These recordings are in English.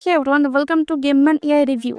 Hey everyone, welcome to Gameman AI review.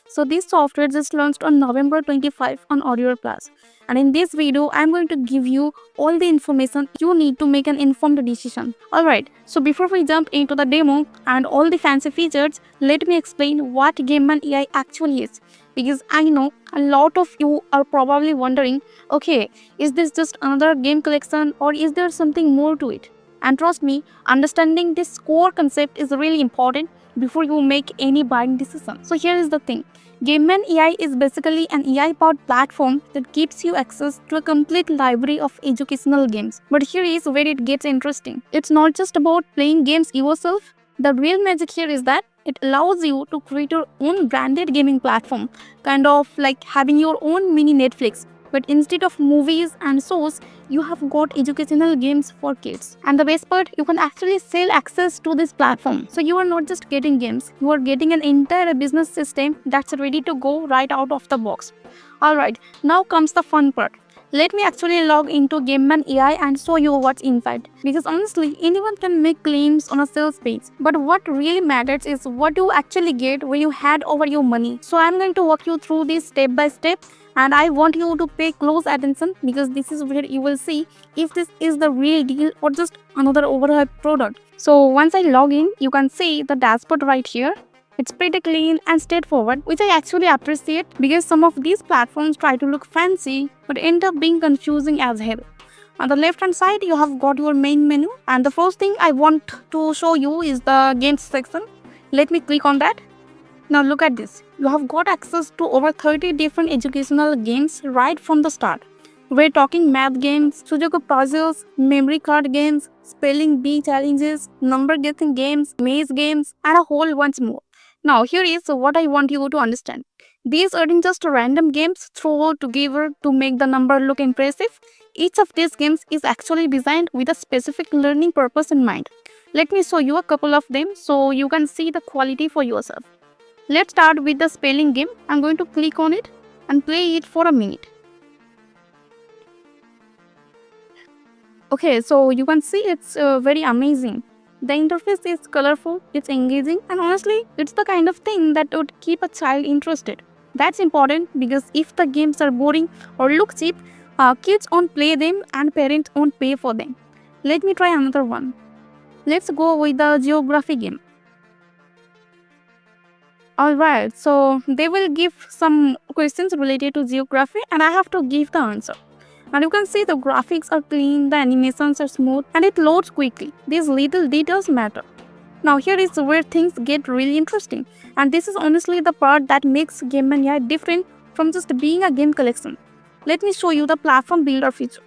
So this software just launched on November 25 on WarriorPlus. And in this video, I'm going to give you all the information you need to make an informed decision. Alright, so before we jump into the demo and all the fancy features, let me explain what Gameman AI actually is. Because I know a lot of you are probably wondering, okay, is this just another game collection or is there something more to it? And trust me, understanding this core concept is really important before you make any buying decision. So here is the thing. Gameman AI is basically an AI-powered platform that gives you access to a complete library of educational games. But here is where it gets interesting. It's not just about playing games yourself. The real magic here is that it allows you to create your own branded gaming platform, kind of like having your own mini Netflix. But instead of movies and shows, you have got educational games for kids. And the best part, you can actually sell access to this platform. So you are not just getting games, you are getting an entire business system that's ready to go right out of the box. Alright, now comes the fun part. Let me actually log into Gameman AI and show you what's inside. Because honestly, anyone can make claims on a sales page. But what really matters is what you actually get when you hand over your money. So I'm going to walk you through this step by step. And I want you to pay close attention because this is where you will see if this is the real deal or just another overhyped product. So once I log in, you can see the dashboard right here. It's pretty clean and straightforward, which I actually appreciate because some of these platforms try to look fancy but end up being confusing as hell. On the left hand side, you have got your main menu, and the first thing I want to show you is the games section. Let me click on that. Now look at this. You have got access to over 30 different educational games right from the start. We're talking math games, Sudoku puzzles, memory card games, spelling bee challenges, number guessing games, maze games, and a whole bunch more. Now here is what I want you to understand. These aren't just random games thrown together to make the number look impressive. Each of these games is actually designed with a specific learning purpose in mind. Let me show you a couple of them so you can see the quality for yourself. Let's start with the spelling game. I'm going to click on it and play it for a minute. Okay, so you can see it's very amazing. The interface is colorful, it's engaging, and honestly, it's the kind of thing that would keep a child interested. That's important because if the games are boring or look cheap, kids won't play them and parents won't pay for them. Let me try another one. Let's go with the geography game. Alright, so they will give some questions related to geography and I have to give the answer. And you can see the graphics are clean, the animations are smooth, and it loads quickly. These little details matter. Now here is where things get really interesting. And this is honestly the part that makes Gameman AI different from just being a game collection. Let me show you the platform builder feature.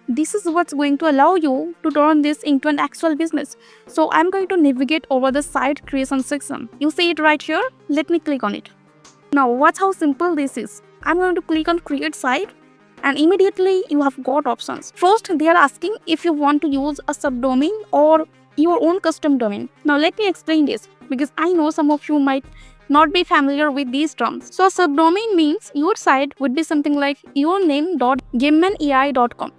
This is what's going to allow you to turn this into an actual business. So I'm going to navigate over the site creation section. You see it right here? Let me click on it. Now watch how simple this is. I'm going to click on create site and immediately you have got options. First, they are asking if you want to use a subdomain or your own custom domain. Now let me explain this because I know some of you might not be familiar with these terms. So a subdomain means your site would be something like yourname.gamemanai.com.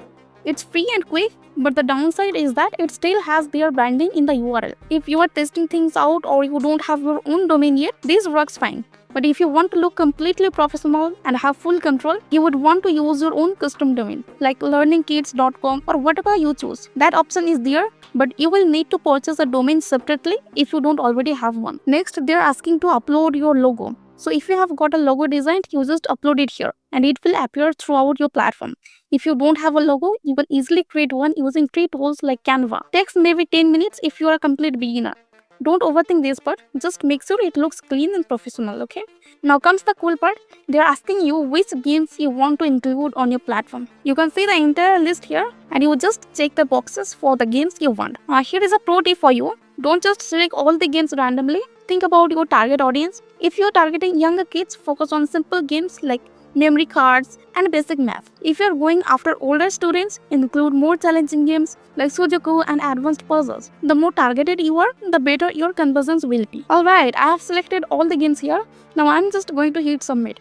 It's free and quick, but the downside is that it still has their branding in the URL. If you are testing things out or you don't have your own domain yet, this works fine. But if you want to look completely professional and have full control, you would want to use your own custom domain, like learningkids.com or whatever you choose. That option is there, but you will need to purchase a domain separately if you don't already have one. Next, they're asking to upload your logo. So if you have got a logo designed, you just upload it here and it will appear throughout your platform. If you don't have a logo, you can easily create one using free tools like Canva. Takes maybe 10 minutes if you are a complete beginner. Don't overthink this part, just make sure it looks clean and professional, okay? Now comes the cool part. They are asking you which games you want to include on your platform. You can see the entire list here and you just check the boxes for the games you want. Here is a pro tip for you. Don't just select all the games randomly. Think about your target audience. If you're targeting younger kids, focus on simple games like memory cards, and basic math. If you're going after older students, include more challenging games like Sudoku and advanced puzzles. The more targeted you are, the better your conversions will be. Alright, I have selected all the games here. Now I'm just going to hit submit.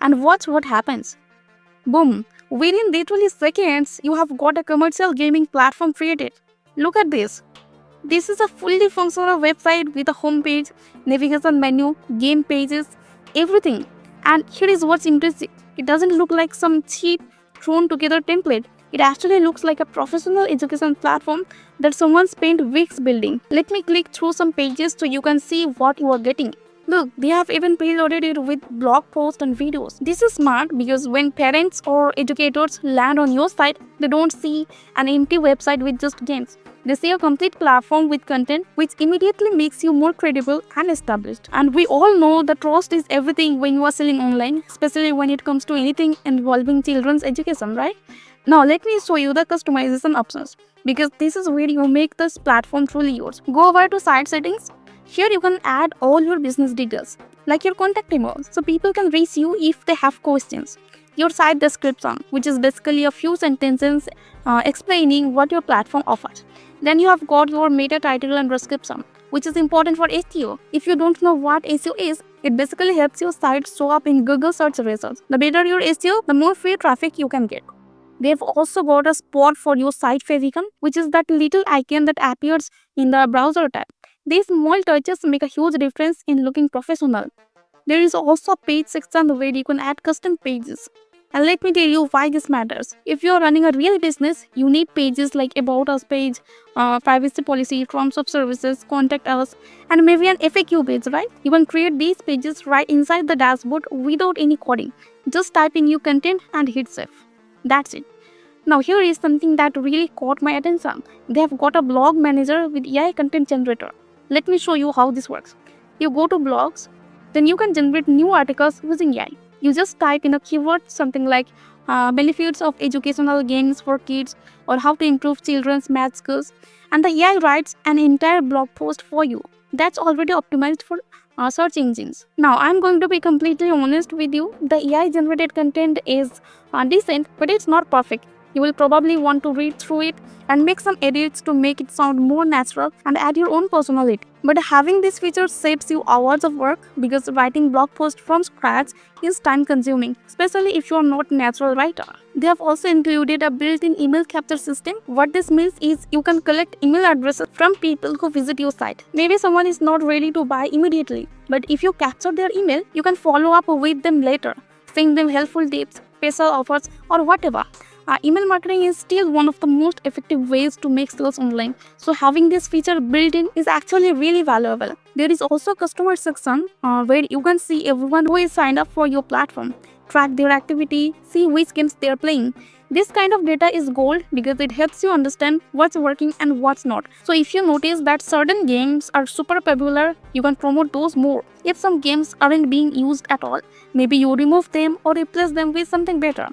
And watch what happens. Boom! Within literally seconds, you have got a commercial gaming platform created. Look at this. This is a fully functional website with a homepage, navigation menu, game pages, everything. And here is what's interesting. It doesn't look like some cheap thrown together template. It actually looks like a professional education platform that someone spent weeks building. Let me click through some pages so you can see what you are getting. Look, they have even preloaded it with blog posts and videos. This is smart because when parents or educators land on your site, they don't see an empty website with just games. They see a complete platform with content, which immediately makes you more credible and established. And we all know that trust is everything when you are selling online, especially when it comes to anything involving children's education, right? Now let me show you the customization options because this is where you make this platform truly yours. Go over to site settings. Here you can add all your business details like your contact email so people can reach you if they have questions. Your site description, which is basically a few sentences explaining what your platform offers. Then you have got your meta title and description, which is important for SEO. If you don't know what SEO is, it basically helps your site show up in Google search results. The better your SEO, the more free traffic you can get. They've also got a spot for your site favicon, which is that little icon that appears in the browser tab. These small touches make a huge difference in looking professional. There is also a page section where you can add custom pages. And let me tell you why this matters. If you are running a real business, you need pages like About Us page, privacy policy, terms of services, contact us, and maybe an FAQ page, right? You can create these pages right inside the dashboard without any coding. Just type in your content and hit save. That's it. Now here is something that really caught my attention. They have got a blog manager with AI content generator. Let me show you how this works. You go to blogs, then you can generate new articles using AI. You just type in a keyword something like benefits of educational games for kids or how to improve children's math skills, and the AI writes an entire blog post for you. That's already optimized for search engines. Now I'm going to be completely honest with you. The AI generated content is decent, but it's not perfect. You will probably want to read through it and make some edits to make it sound more natural and add your own personality. But having this feature saves you hours of work because writing blog posts from scratch is time consuming, especially if you are not a natural writer. They have also included a built-in email capture system. What this means is you can collect email addresses from people who visit your site. Maybe someone is not ready to buy immediately, but if you capture their email, you can follow up with them later, send them helpful tips, special offers, or whatever. Email marketing is still one of the most effective ways to make sales online. So having this feature built in is actually really valuable. There is also a customer section where you can see everyone who is signed up for your platform, track their activity, see which games they are playing. This kind of data is gold because it helps you understand what's working and what's not. So if you notice that certain games are super popular, you can promote those more. If some games aren't being used at all, maybe you remove them or replace them with something better.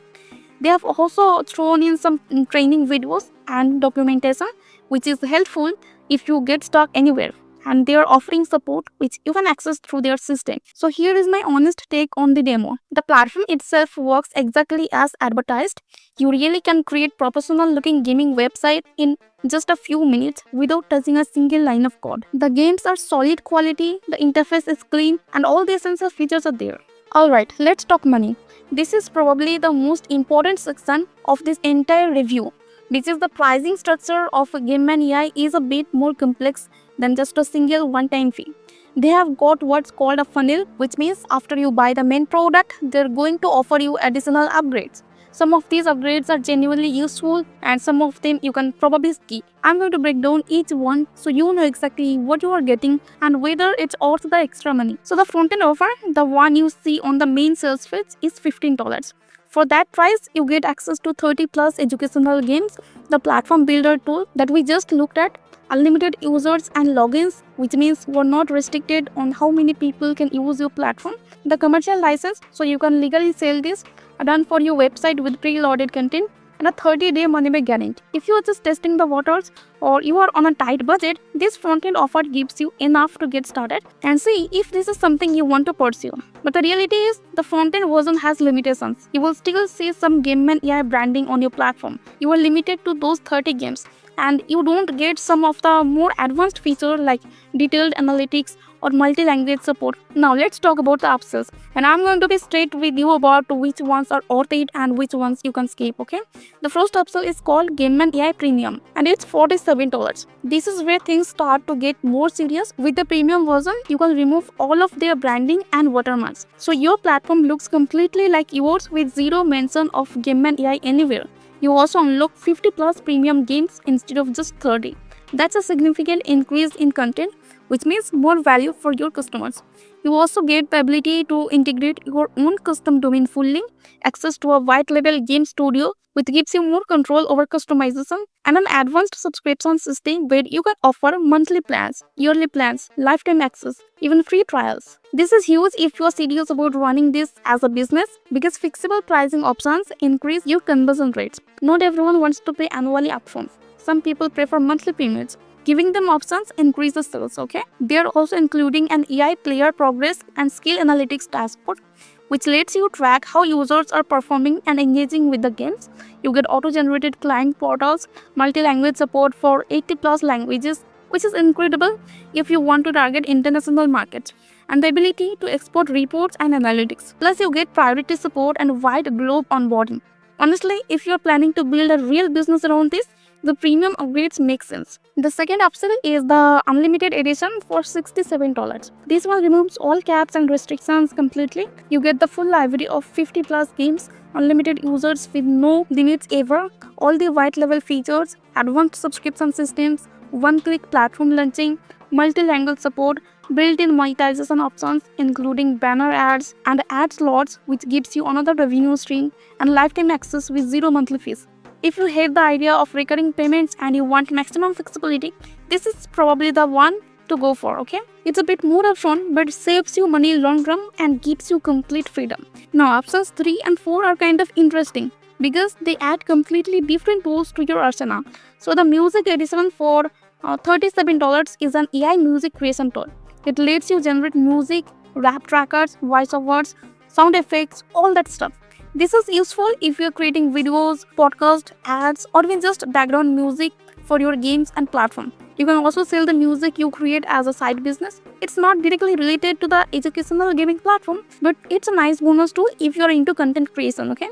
They have also thrown in some training videos and documentation, which is helpful if you get stuck anywhere. And they are offering support which you can access through their system. So here is my honest take on the demo. The platform itself works exactly as advertised. You really can create professional looking gaming website in just a few minutes without touching a single line of code. The games are solid quality, the interface is clean, and all the essential features are there. Alright, let's talk money. This is probably the most important section of this entire review, because the pricing structure of Gameman AI is a bit more complex than just a single one-time fee. They have got what's called a funnel, which means after you buy the main product, they're going to offer you additional upgrades. Some of these upgrades are genuinely useful and some of them you can probably skip. I'm going to break down each one so you know exactly what you are getting and whether it's worth the extra money. So the front-end offer, the one you see on the main sales page, is $15. For that price, you get access to 30 plus educational games, the platform builder tool that we just looked at, unlimited users and logins, which means you are not restricted on how many people can use your platform, the commercial license so you can legally sell this, done for your website with preloaded content, and a 30-day money-back guarantee. If you are just testing the waters or you are on a tight budget, this front-end offer gives you enough to get started and see if this is something you want to pursue. But the reality is, the front-end version has limitations. You will still see some Gameman AI branding on your platform. You are limited to those 30 games. and you don't get some of the more advanced features like detailed analytics or multi-language support. Now let's talk about the upsells, and I'm going to be straight with you about which ones are worth it and which ones you can skip. Okay, the first upsell is called Gameman AI Premium, and it's $47. This is where things start to get more serious. With the premium version, you can remove all of their branding and watermarks, so your platform looks completely like yours with zero mention of Gameman AI anywhere. You also unlock 50 plus premium games instead of just 30. That's a significant increase in content, which means more value for your customers. You also get the ability to integrate your own custom domain fully, access to a white label game studio, which gives you more control over customization, and an advanced subscription system where you can offer monthly plans, yearly plans, lifetime access, even free trials. This is huge if you are serious about running this as a business, because flexible pricing options increase your conversion rates. Not everyone wants to pay annually upfront. Some people prefer monthly payments. Giving them options increases sales, okay? They are also including an AI player progress and skill analytics dashboard, which lets you track how users are performing and engaging with the games. You get auto-generated client portals, multi-language support for 80 plus languages, which is incredible if you want to target international markets, and the ability to export reports and analytics. Plus, you get priority support and wide globe onboarding. Honestly, if you're planning to build a real business around this, the premium upgrades make sense. The second upsell is the unlimited edition for $67. This one removes all caps and restrictions completely. You get the full library of 50 plus games, unlimited users with no limits ever, all the white level features, advanced subscription systems, one-click platform launching, multi-language support, built-in monetization options including banner ads and ad slots, which gives you another revenue stream, and lifetime access with zero monthly fees. If you hate the idea of recurring payments and you want maximum flexibility, this is probably the one to go for, okay? It's a bit more upfront, but it saves you money long run and gives you complete freedom. Now, upsells 3 and 4 are kind of interesting because they add completely different tools to your arsenal. So the music edition for $37 is an AI music creation tool. It lets you generate music, rap trackers, voiceovers, sound effects, all that stuff. This is useful if you're creating videos, podcasts, ads, or even just background music for your games and platform. You can also sell the music you create as a side business. It's not directly related to the educational gaming platform, but it's a nice bonus tool if you're into content creation, okay?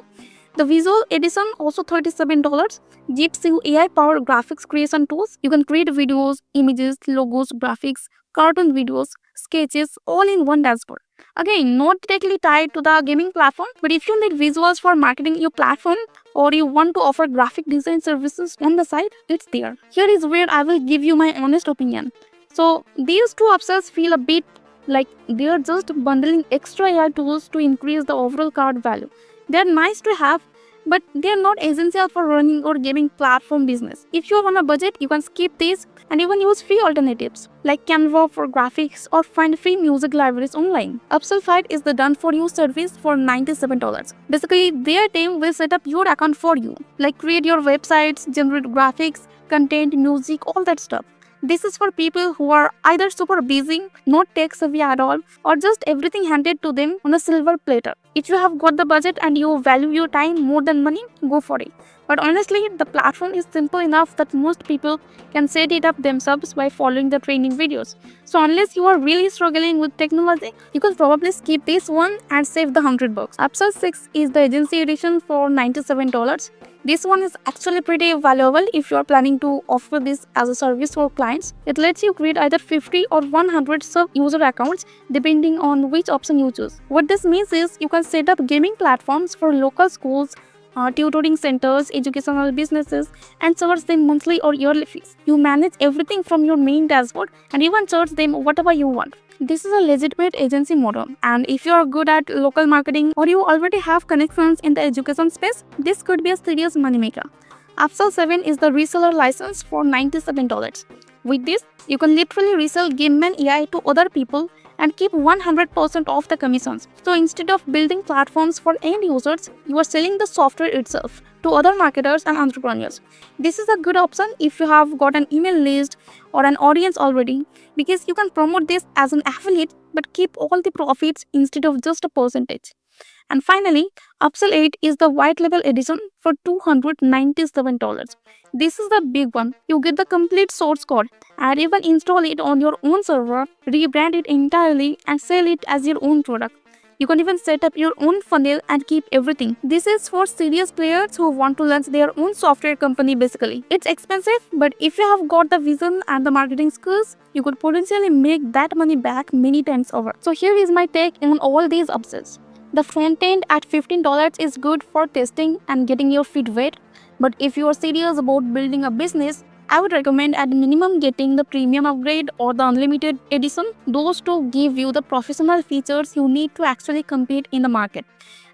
The visual edition, also $37, gives you AI-powered graphics creation tools. You can create videos, images, logos, graphics, cartoon videos, sketches, all in one dashboard. Again, not directly tied to the gaming platform, but if you need visuals for marketing your platform or you want to offer graphic design services on the side, it's there. Here is where I will give you my honest opinion. So these two upsells feel a bit like they're just bundling extra AI tools to increase the overall card value. They're nice to have, but they're not essential for running your gaming platform business. If you're on a budget, you can skip these and even use free alternatives like Canva for graphics or find free music libraries online. Upsell 5 is the done for you service for $97. Basically, their team will set up your account for you, like create your websites, generate graphics, content, music, all that stuff. This is for people who are either super busy, not tech savvy at all, or just everything handed to them on a silver platter. If you have got the budget and you value your time more than money, go for it. But honestly, the platform is simple enough that most people can set it up themselves by following the training videos. So unless you are really struggling with technology, you could probably skip this one and save the $100. Upsell 6 is the agency edition for $97. This one is actually pretty valuable if you are planning to offer this as a service for clients. It lets you create either 50 or 100 sub-user accounts depending on which option you choose. What this means is you can set up gaming platforms for local schools, tutoring centers, educational businesses, and charge them monthly or yearly fees. You manage everything from your main dashboard and even charge them whatever you want. This is a legitimate agency model, and if you are good at local marketing or you already have connections in the education space, this could be a serious moneymaker. Upsell 7 is the reseller license for $97. With this, you can literally resell Gameman AI to other people and keep 100% of the commissions. So instead of building platforms for end users, you are selling the software itself to other marketers and entrepreneurs. This is a good option if you have got an email list or an audience already, because you can promote this as an affiliate but keep all the profits instead of just a percentage. And finally, Upsell 8 is the white label edition for $297. This is the big one. You get the complete source code and even install it on your own server, rebrand it entirely, and sell it as your own product. You can even set up your own funnel and keep everything. This is for serious players who want to launch their own software company basically. It's expensive, but if you have got the vision and the marketing skills, you could potentially make that money back many times over. So here is my take on all these upsells. The front end at $15 is good for testing and getting your feet wet, but if you are serious about building a business, I would recommend at minimum getting the premium upgrade or the unlimited edition. Those two give you the professional features you need to actually compete in the market.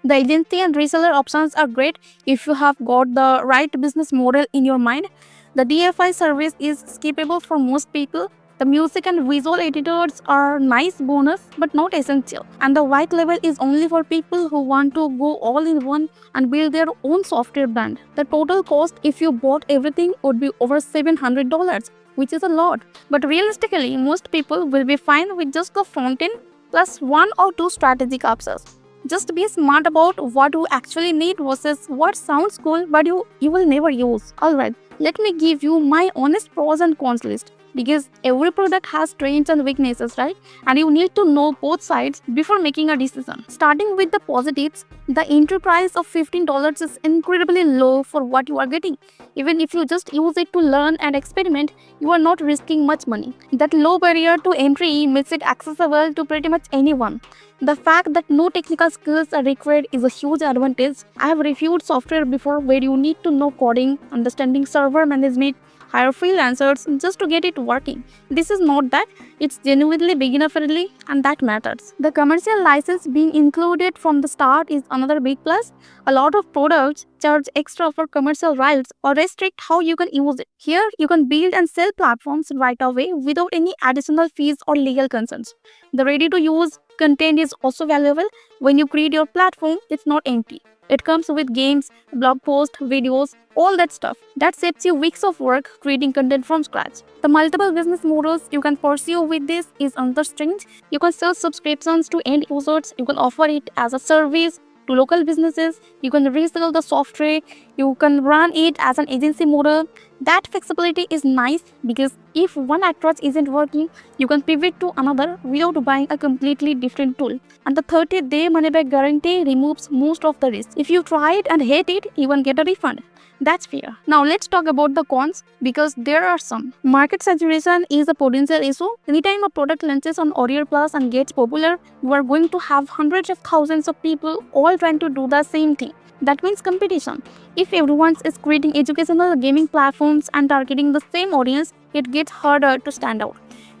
The agency and reseller options are great if you have got the right business model in your mind. The DFI service is skippable for most people. The music and visual editors are nice bonus but not essential. And the white label is only for people who want to go all in one and build their own software brand. The total cost if you bought everything would be over $700, which is a lot. But realistically, most people will be fine with just the front end plus one or two strategic upsells. Just be smart about what you actually need versus what sounds cool but you will never use. Alright, let me give you my honest pros and cons list. Because every product has strengths and weaknesses, right? And you need to know both sides before making a decision. Starting with the positives, the entry price of $15 is incredibly low for what you are getting. Even if you just use it to learn and experiment, you are not risking much money. That low barrier to entry makes it accessible to pretty much anyone. The fact that no technical skills are required is a huge advantage. I have reviewed software before where you need to know coding, understanding server management, hire freelancers just to get it working. This is not that, it's genuinely beginner friendly and that matters. The commercial license being included from the start is another big plus. A lot of products charge extra for commercial rights or restrict how you can use it. Here, you can build and sell platforms right away without any additional fees or legal concerns. The ready to use content is also valuable. When you create your platform, it's not empty. It comes with games, blog posts, videos, all that stuff. That saves you weeks of work creating content from scratch. The multiple business models you can pursue with this is another strength. You can sell subscriptions to end users, you can offer it as a service to local businesses, you can resell the software, you can run it as an agency model. That flexibility is nice because if one approach isn't working, you can pivot to another without buying a completely different tool. And the 30-day money-back guarantee removes most of the risk. If you try it and hate it, you can get a refund. That's fair. Now let's talk about the cons because there are some. Market saturation is a potential issue. Anytime a product launches on WarriorPlus and gets popular, you are going to have hundreds of thousands of people all trying to do the same thing. That means competition. If everyone is creating educational gaming platforms and targeting the same audience, it gets harder to stand out.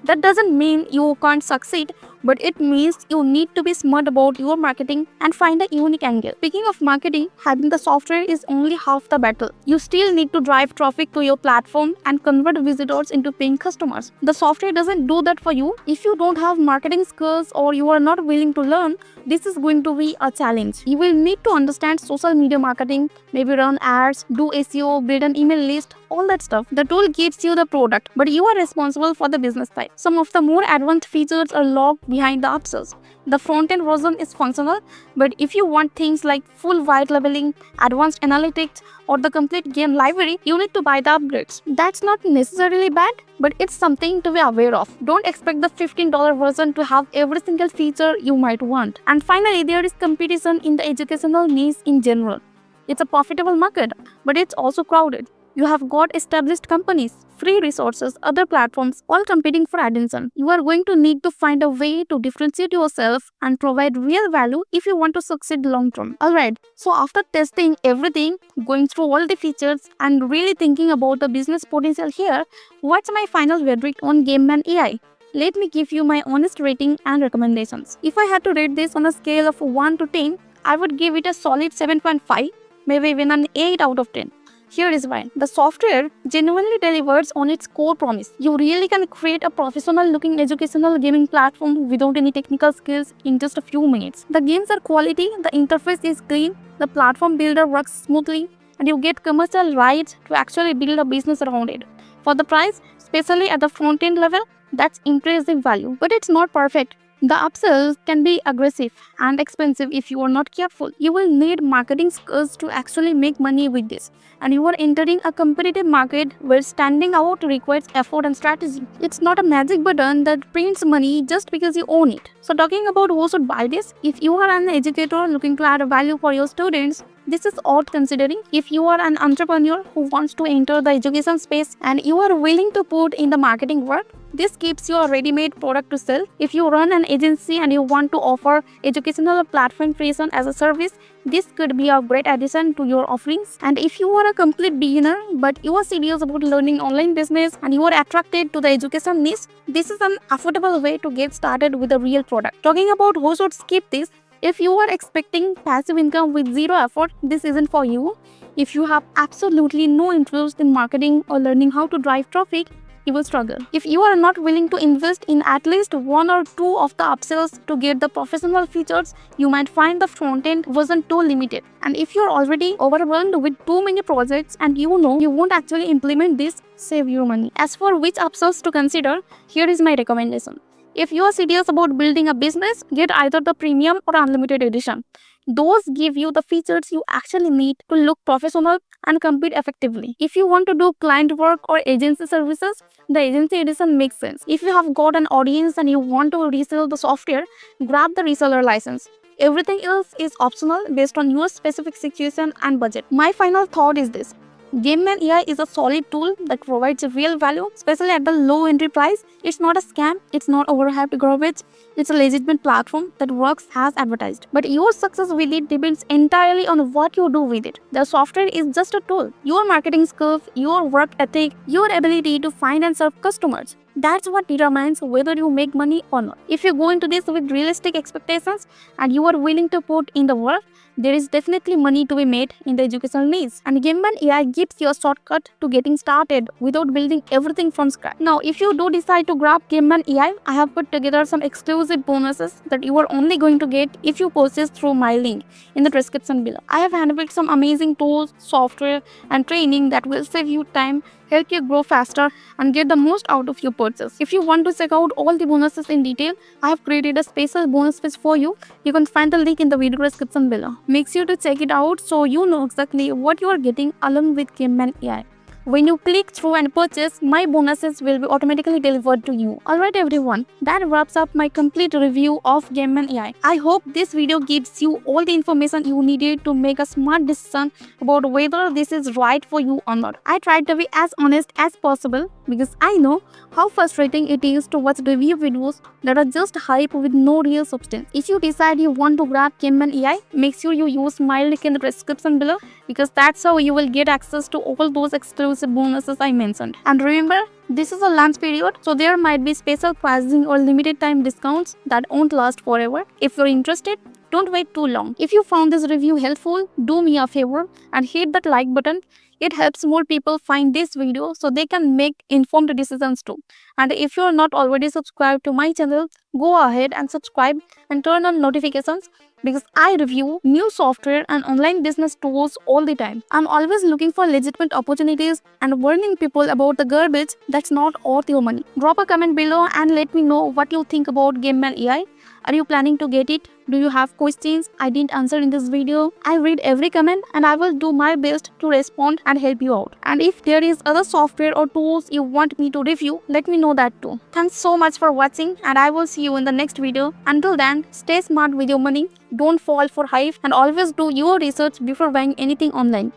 That doesn't mean you can't succeed, but it means you need to be smart about your marketing and find a unique angle. Speaking of marketing, having the software is only half the battle. You still need to drive traffic to your platform and convert visitors into paying customers. The software doesn't do that for you. If you don't have marketing skills or you are not willing to learn, this is going to be a challenge. You will need to understand social media marketing, maybe run ads, do SEO, build an email list, all that stuff. The tool gives you the product, but you are responsible for the business side. Some of the more advanced features are locked behind the upsells. The front-end version is functional, but if you want things like full white labeling, advanced analytics, or the complete game library, you need to buy the upgrades. That's not necessarily bad, but it's something to be aware of. Don't expect the $15 version to have every single feature you might want. And finally, there is competition in the educational niche in general. It's a profitable market, but it's also crowded. You have got established companies, free resources, other platforms, all competing for attention. You are going to need to find a way to differentiate yourself and provide real value if you want to succeed long term. Alright, so after testing everything, going through all the features and really thinking about the business potential here, what's my final verdict on Gameman AI? Let me give you my honest rating and recommendations. If I had to rate this on a scale of 1 to 10, I would give it a solid 7.5, maybe even an 8 out of 10. Here is why. The software genuinely delivers on its core promise. You really can create a professional looking educational gaming platform without any technical skills in just a few minutes. The games are quality, the interface is clean, the platform builder works smoothly, and you get commercial rights to actually build a business around it. For the price, especially at the front end level, that's impressive value. But it's not perfect. The upsells can be aggressive and expensive if you are not careful. You will need marketing skills to actually make money with this. And you are entering a competitive market where standing out requires effort and strategy. It's not a magic button that prints money just because you own it. So talking about who should buy this, if you are an educator looking to add value for your students, this is worth considering. If you are an entrepreneur who wants to enter the education space and you are willing to put in the marketing work, this gives you a ready-made product to sell. If you run an agency and you want to offer educational platform creation as a service, this could be a great addition to your offerings. And if you are a complete beginner but you are serious about learning online business and you are attracted to the education niche, this is an affordable way to get started with a real product. Talking about who should skip this, if you are expecting passive income with zero effort, this isn't for you. If you have absolutely no interest in marketing or learning how to drive traffic, you will struggle. If you are not willing to invest in at least one or two of the upsells to get the professional features, you might find the front end wasn't too limited. And if you're already overwhelmed with too many projects and you know you won't actually implement this, save your money. As for which upsells to consider, here is my recommendation. If you are serious about building a business, get either the premium or unlimited edition. Those give you the features you actually need to look professional and compete effectively. If you want to do client work or agency services, the agency edition makes sense. If you have got an audience and you want to resell the software, grab the reseller license. Everything else is optional based on your specific situation and budget. My final thought is this. Gameman AI is a solid tool that provides real value, especially at the low entry price. It's not a scam, it's not overhyped garbage, it's a legitimate platform that works as advertised. But your success with it depends entirely on what you do with it. The software is just a tool. Your marketing skills, your work ethic, your ability to find and serve customers. That's what determines whether you make money or not. If you go into this with realistic expectations and you are willing to put in the work, there is definitely money to be made in the educational niche. And Gameman AI gives you a shortcut to getting started without building everything from scratch. Now, if you do decide to grab Gameman AI, I have put together some exclusive bonuses that you are only going to get if you purchase through my link in the description below. I have handpicked some amazing tools, software, and training that will save you time, help you grow faster, and get the most out of your purchase. If you want to check out all the bonuses in detail, I have created a special bonus page for you. You can find the link in the video description below. Make sure to check it out so you know exactly what you are getting along with Gameman AI. When you click through and purchase, my bonuses will be automatically delivered to you. Alright everyone, that wraps up my complete review of Gameman AI. I hope this video gives you all the information you needed to make a smart decision about whether this is right for you or not. I tried to be as honest as possible because I know how frustrating it is to watch review videos that are just hype with no real substance. If you decide you want to grab Gameman AI, make sure you use my link in the description below because that's how you will get access to all those exclusive bonuses I mentioned. And remember, this is a launch period, so there might be special pricing or limited time discounts that won't last forever. If you're interested, don't wait too long. If you found this review helpful, do me a favor and hit that like button. It helps more people find this video so they can make informed decisions too. And if you're not already subscribed to my channel, go ahead and subscribe and turn on notifications because I review new software and online business tools all the time. I'm always looking for legitimate opportunities and warning people about the garbage that's not worth your money. Drop a comment below and let me know what you think about Gameman AI. Are you planning to get it? Do you have questions I didn't answer in this video? I read every comment and I will do my best to respond and help you out. And if there is other software or tools you want me to review, let me know that too. Thanks so much for watching and I will see you in the next video. Until then, stay smart with your money, don't fall for hype and always do your research before buying anything online.